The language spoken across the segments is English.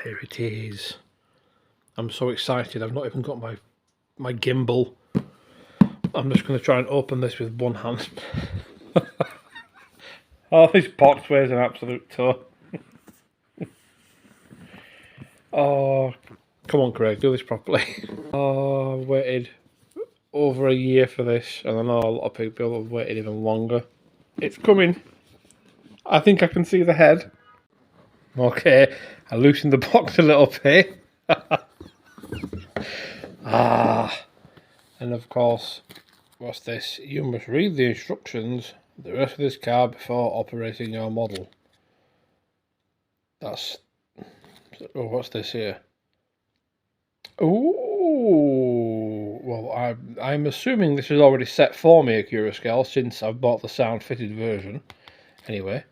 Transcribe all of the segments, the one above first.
here it is. I'm so excited. I've not even got my gimbal. I'm just going to try and open this with one hand. Oh, this box weighs an absolute ton. Oh, come on, Craig, do this properly. Oh, I've waited over a year for this, and I know a lot of people have waited even longer. It's coming. I think I can see the head. Okay, I loosened the box a little bit. And of course, what's this? You must read the instructions the rest of this car before operating your model. That's... oh, what's this here? Ooh, well, I'm assuming this is already set for me, Accurascale, since I've bought the sound fitted version. Anyway,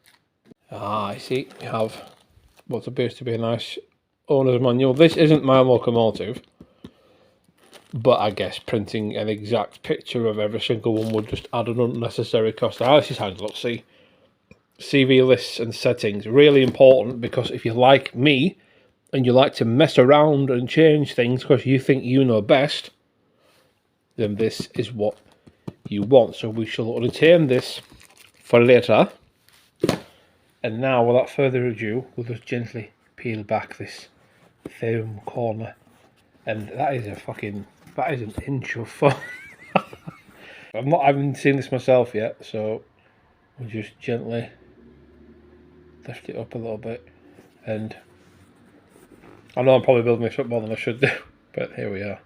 I see you have what appears to be a nice owner's manual. This isn't my locomotive, but I guess printing an exact picture of every single one would just add an unnecessary cost. This is how it looks. See, CV lists and settings, really important, because if you're like me and you like to mess around and change things because you think you know best, then this is what you want. So we shall retain this for later. And now, without further ado, we'll just gently peel back this foam corner. And that is an inch of foam. I haven't seen this myself yet, so we'll just gently lift it up a little bit. And I know I'm probably building this up more than I should do, but here we are.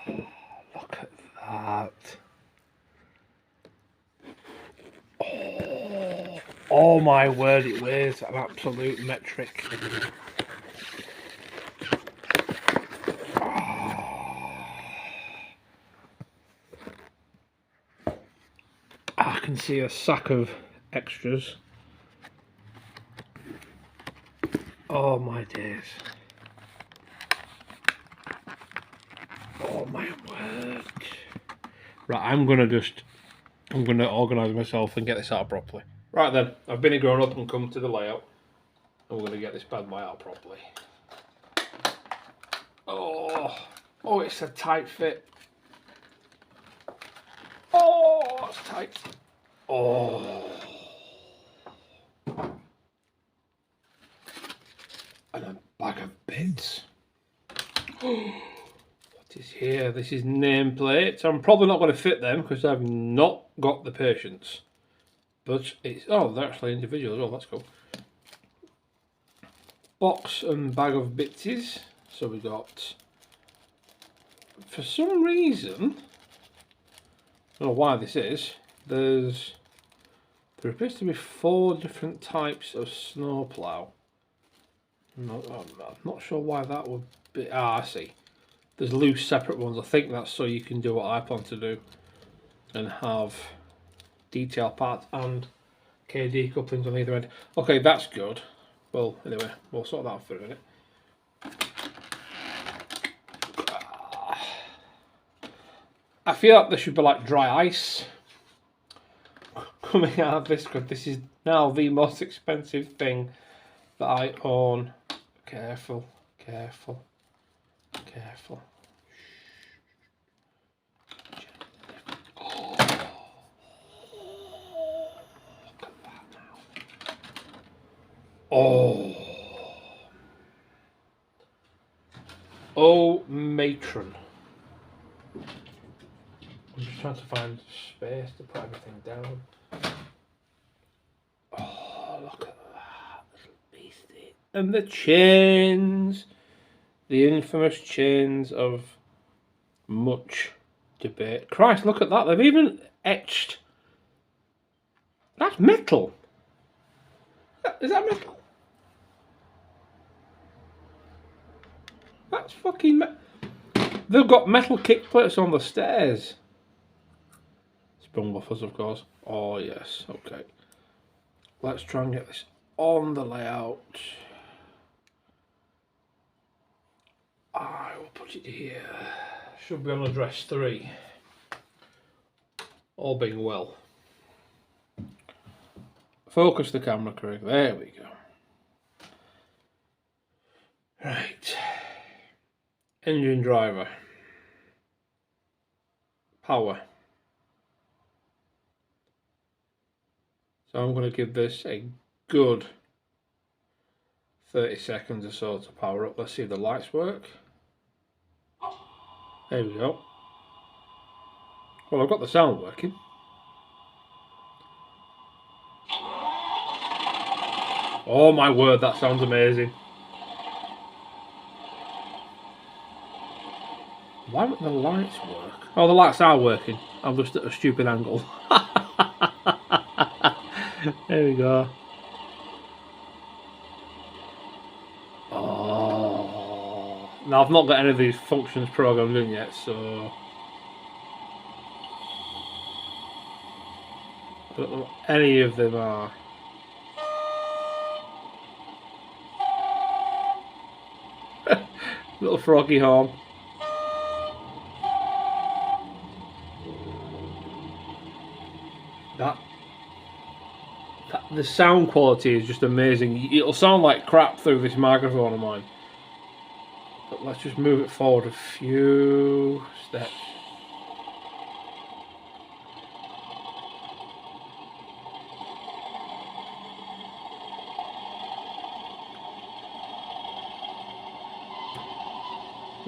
Look at that. Oh my word, it weighs an absolute metric. I can see a sack of extras. Oh my days. Oh my word. Right, I'm gonna organise myself and get this out properly. Right then, I've been a grown up and come to the layout. And we're gonna get this bad boy out properly. Oh, it's a tight fit. Oh, it's tight. Oh. And a bag of bits. What is here? This is nameplates. I'm probably not going to fit them because I've not got the patience. But it's... oh, they're actually individual as well. That's cool. Box and bag of bitses. So we got... for some reason... I don't know why this is. There appears to be 4 different types of snowplow. I'm not sure why that would be. I see. There's loose separate ones. I think that's so you can do what I plan to do and have detail parts and KD couplings on either end. Okay, that's good. Well, anyway, we'll sort that out for a minute. I feel like there should be like dry ice coming out of this because this is now the most expensive thing that I own. Careful, careful, careful. Oh, look at that now. Oh. Oh, matron. I'm just trying to find space to put everything down. Oh, look at that little beastie. And the chains. The infamous chains of much debate. Christ, look at that. They've even etched. That's metal. Is that metal? That's fucking metal. They've got metal kick plates on the stairs. Sprung buffers, of course. Oh, yes. Okay. Let's try and get this on the layout. I will put it here. Should be on address 3. All being well. Focus the camera, Craig. There we go. Engine driver. Power. So I'm going to give this a good 30 seconds or so to power up. Let's see if the lights work. There we go. Well, I've got the sound working. Oh my word, that sounds amazing. Why won't the lights work? Oh, the lights are working. I'm just at a stupid angle. There we go. Oh. Now, I've not got any of these functions programmed in yet, so I don't know what any of them are. Little froggy horn. The sound quality is just amazing. It'll sound like crap through this microphone of mine. But let's just move it forward a few steps.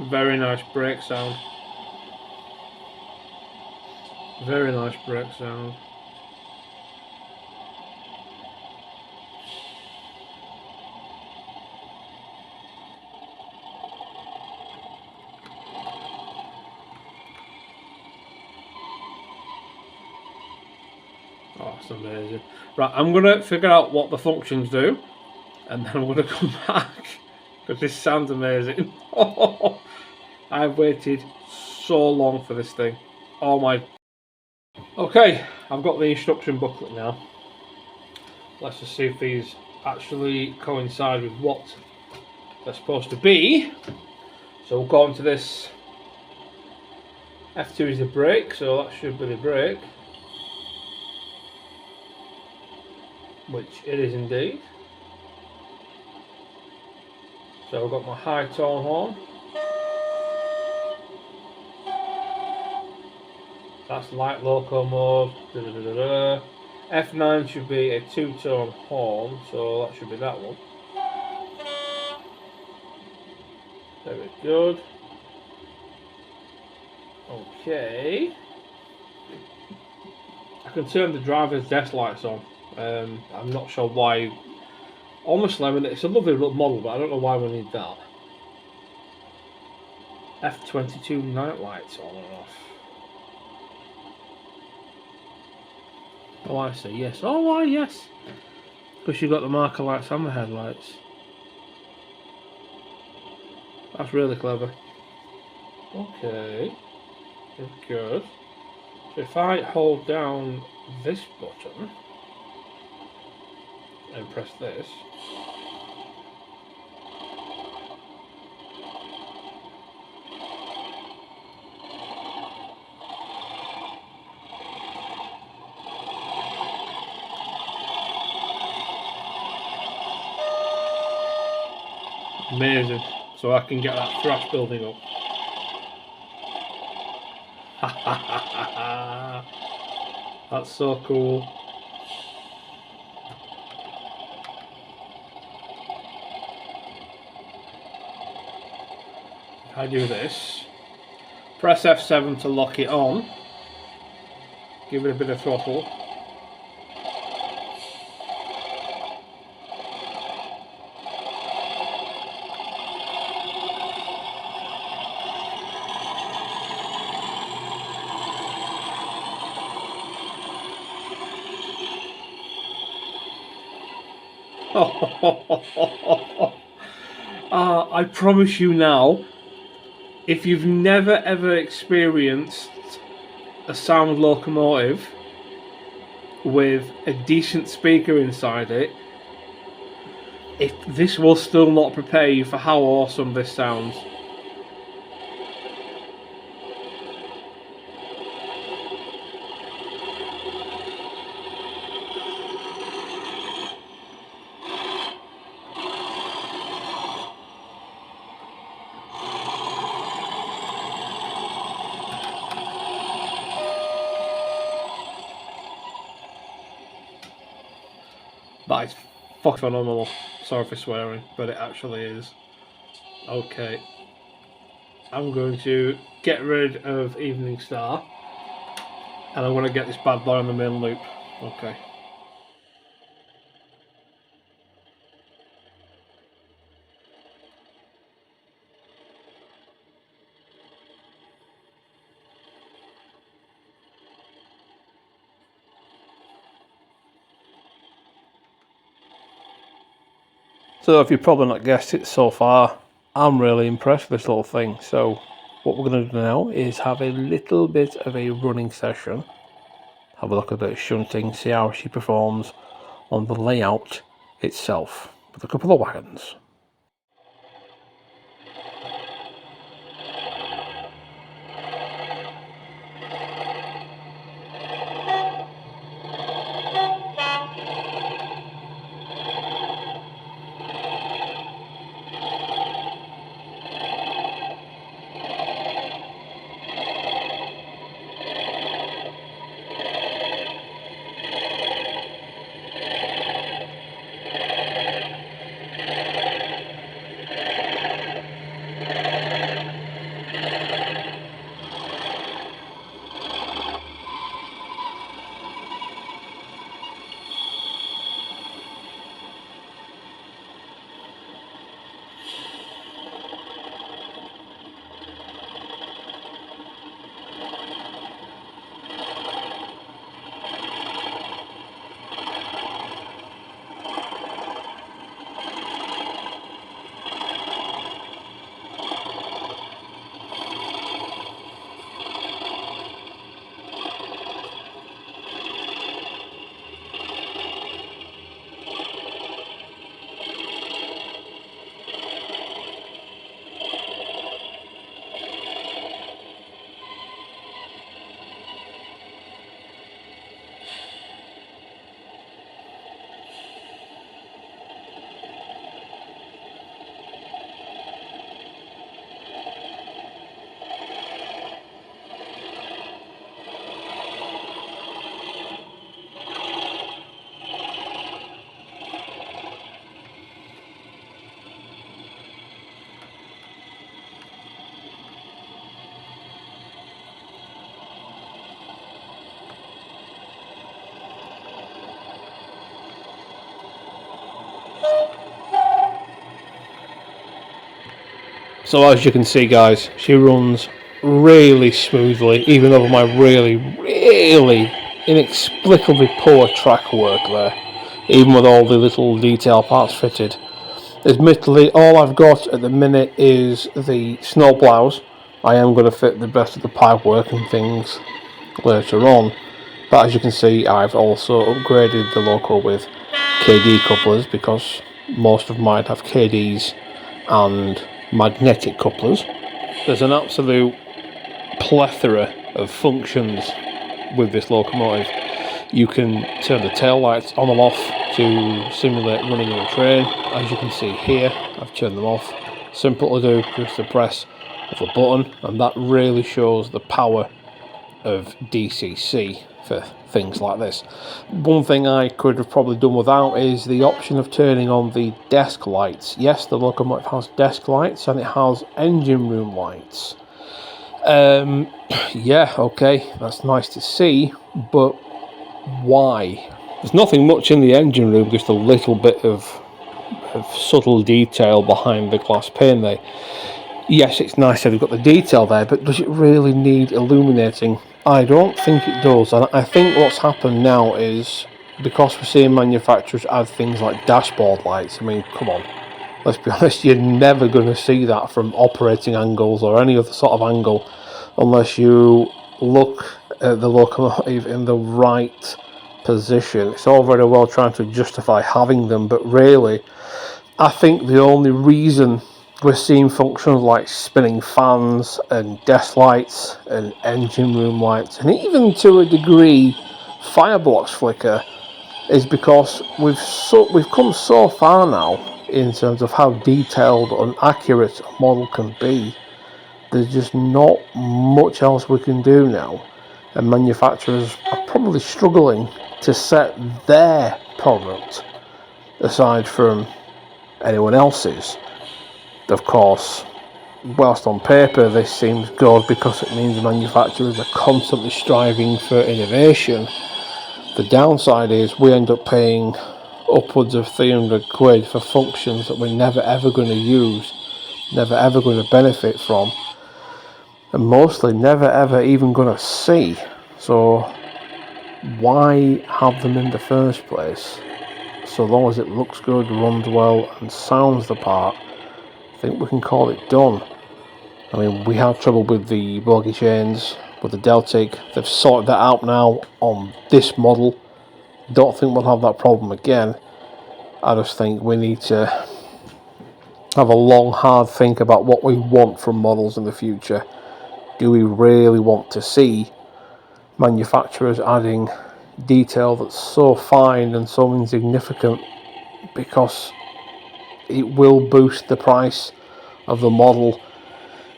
Very nice brake sound. Very nice brake sound. Oh, that's amazing. Right, I'm going to figure out what the functions do, and then I'm going to come back, because this sounds amazing. I've waited so long for this thing. Oh my... Okay, I've got the instruction booklet now. Let's just see if these actually coincide with what they're supposed to be. So we'll go on to this. F2 is the brake, so that should be the brake. Which it is indeed. So I've got my high tone horn. That's light loco mode. F9 should be a two-tone horn, so that should be that one. Very good. Okay. I can turn the driver's desk lights on. I'm not sure why. Honestly, I mean, it's a lovely little model, but I don't know why we need that. F42 night lights on and off. Oh, I see, yes. Oh, why, yes. Because you've got the marker lights and the headlights. That's really clever. Okay. Good. So if I hold down this button and press this, amazing. So I can get that thrash building up. That's so cool. If I do this, press F7 to lock it on, give it a bit of throttle. I promise you now, if you've never ever experienced a sound locomotive with a decent speaker inside it, this will still not prepare you for how awesome this sounds. That is fucking phenomenal. Sorry for swearing, but it actually is. Okay. I'm going to get rid of Evening Star. And I'm going to get this bad boy on the main loop. Okay. So if you've probably not guessed it so far, I'm really impressed with this little thing. So what we're going to do now is have a little bit of a running session. Have a look at the shunting, see how she performs on the layout itself with a couple of wagons. So as you can see, guys, she runs really smoothly, even over my really inexplicably poor track work there, even with all the little detail parts fitted. Admittedly, all I've got at the minute is the snow plows. I am going to fit the rest of the pipe work and things later on, but as you can see, I've also upgraded the loco with KD couplers because most of mine have KDs and magnetic couplers. There's an absolute plethora of functions with this locomotive. You can turn the tail lights on and off to simulate running of a train. As you can see here, I've turned them off. Simple to do, just the press of the button, and that really shows the power of DCC for things like this. One thing I could have probably done without is the option of turning on the desk lights. Yes, the locomotive has desk lights and it has engine room lights. Yeah, okay, that's nice to see, but why? There's nothing much in the engine room, just a little bit of subtle detail behind the glass pane there. Yes, it's nice that they've got the detail there, but does it really need illuminating? I don't think it does, and I think what's happened now is, because we're seeing manufacturers add things like dashboard lights, I mean, come on, let's be honest, you're never going to see that from operating angles or any other sort of angle unless you look at the locomotive in the right position. It's all very well trying to justify having them, but really, I think the only reason we're seeing functions like spinning fans and desk lights and engine room lights, and even to a degree firebox flicker, is because we've come so far now in terms of how detailed and accurate a model can be. There's just not much else we can do now, and manufacturers are probably struggling to set their product aside from anyone else's. Of course, whilst on paper this seems good because it means manufacturers are constantly striving for innovation, the downside is we end up paying upwards of 300 quid for functions that we're never ever going to use, never ever going to benefit from, and mostly never ever even going to see. So why have them in the first place? So long as it looks good, runs well and sounds the part, I think we can call it done. I mean, we had trouble with the bogey chains, with the Deltic. They've sorted that out now on this model. Don't think we'll have that problem again. I just think we need to have a long, hard think about what we want from models in the future. Do we really want to see manufacturers adding detail that's so fine and so insignificant, because it will boost the price of the model,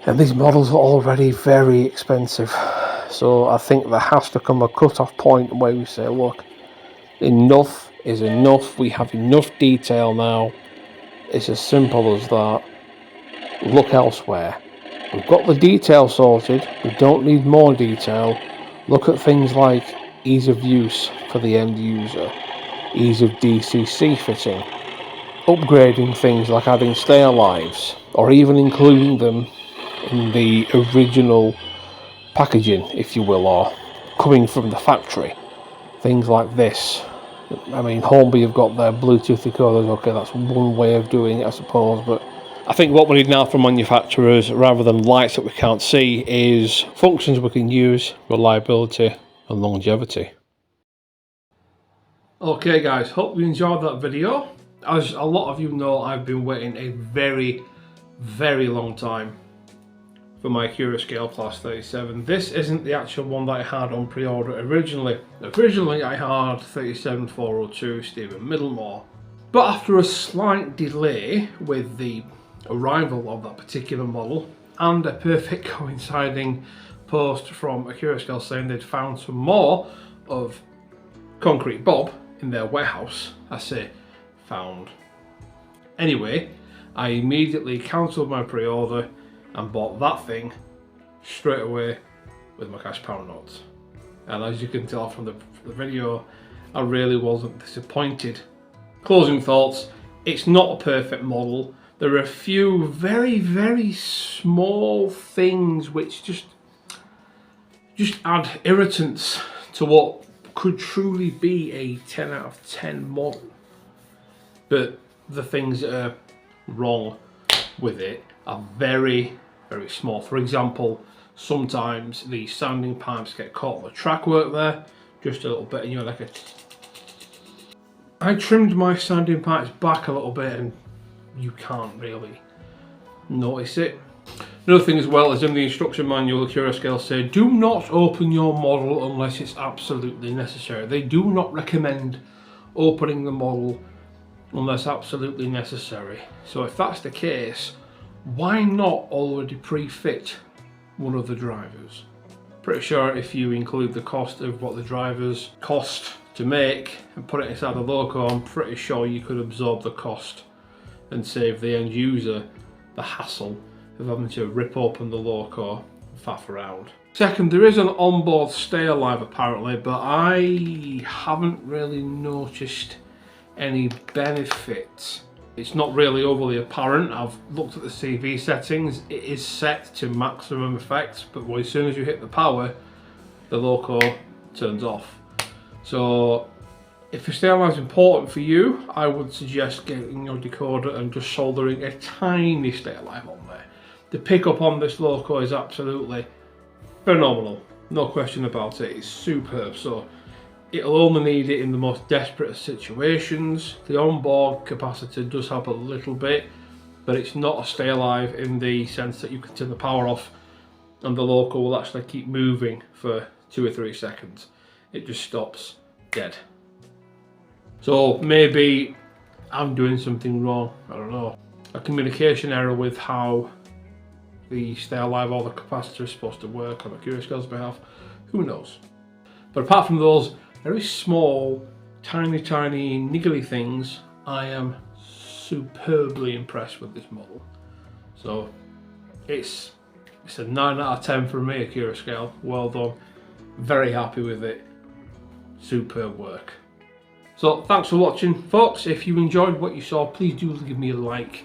and these models are already very expensive. So I think there has to come a cut-off point where we say, look, enough is enough, we have enough detail now, it's as simple as that, look elsewhere. We've got the detail sorted, we don't need more detail. Look at things like ease of use for the end user, ease of DCC fitting, upgrading things like adding stay alives, or even including them in the original packaging, if you will, or coming from the factory. Things like this. I mean, Hornby have got their Bluetooth decoders, okay, that's one way of doing it, I suppose, but I think what we need now from manufacturers, rather than lights that we can't see, is functions we can use, reliability and longevity. Okay guys, hope you enjoyed that video. As a lot of you know, I've been waiting a very, very long time for my Accurascale Class 37. This isn't the actual one that I had on pre-order originally. Originally I had 37402 Stephen Middlemore, but after a slight delay with the arrival of that particular model and a perfect coinciding post from Accurascale saying they'd found some more of Concrete Bob in their warehouse, I say found. Anyway, I immediately cancelled my pre-order and bought that thing straight away with my cash pound notes. And as you can tell from the video, I really wasn't disappointed. Closing thoughts, it's not a perfect model. There are a few very, very small things which just add irritants to what could truly be a 10 out of 10 model. But the things that are wrong with it are very, very small. For example, sometimes the sounding pipes get caught on the track work there, just a little bit, and you're like a... I trimmed my sounding pipes back a little bit and you can't really notice it. Another thing as well is in the instruction manual, Accurascale say, do not open your model unless it's absolutely necessary. They do not recommend opening the model unless absolutely necessary. So if that's the case, why not already pre-fit one of the drivers? Pretty sure if you include the cost of what the drivers cost to make and put it inside the loco, I'm pretty sure you could absorb the cost and save the end user the hassle of having to rip open the loco and faff around. Second, there is an onboard stay alive apparently, but I haven't really noticed any benefits. It's not really overly apparent. I've looked at the CV settings, it is set to maximum effect, but as soon as you hit the power, the loco turns off. So if your stay alive is important for you, I would suggest getting your decoder and just soldering a tiny stay alive on there. The pickup on this loco is absolutely phenomenal, no question about it. It's superb. So it'll only need it in the most desperate of situations. The onboard capacitor does help a little bit, but it's not a stay alive in the sense that you can turn the power off and the loco will actually keep moving for 2 or 3 seconds. It just stops dead. So maybe I'm doing something wrong, I don't know. A communication error with how the stay alive or the capacitor is supposed to work on Accurascale's behalf, who knows. But apart from those very small, tiny niggly things, I am superbly impressed with this model. So it's a 9 out of 10 from me, Accurascale. Well done. Very happy with it. Superb work. So thanks for watching, folks. If you enjoyed what you saw, please do give me a like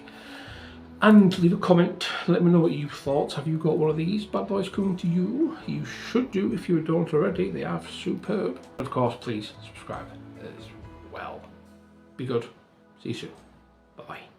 and leave a comment. Let me know what you thought. Have you got one of these bad boys coming to you? You should do if you don't already. They are superb. Of course, please subscribe as well. Be good. See you soon. Bye bye.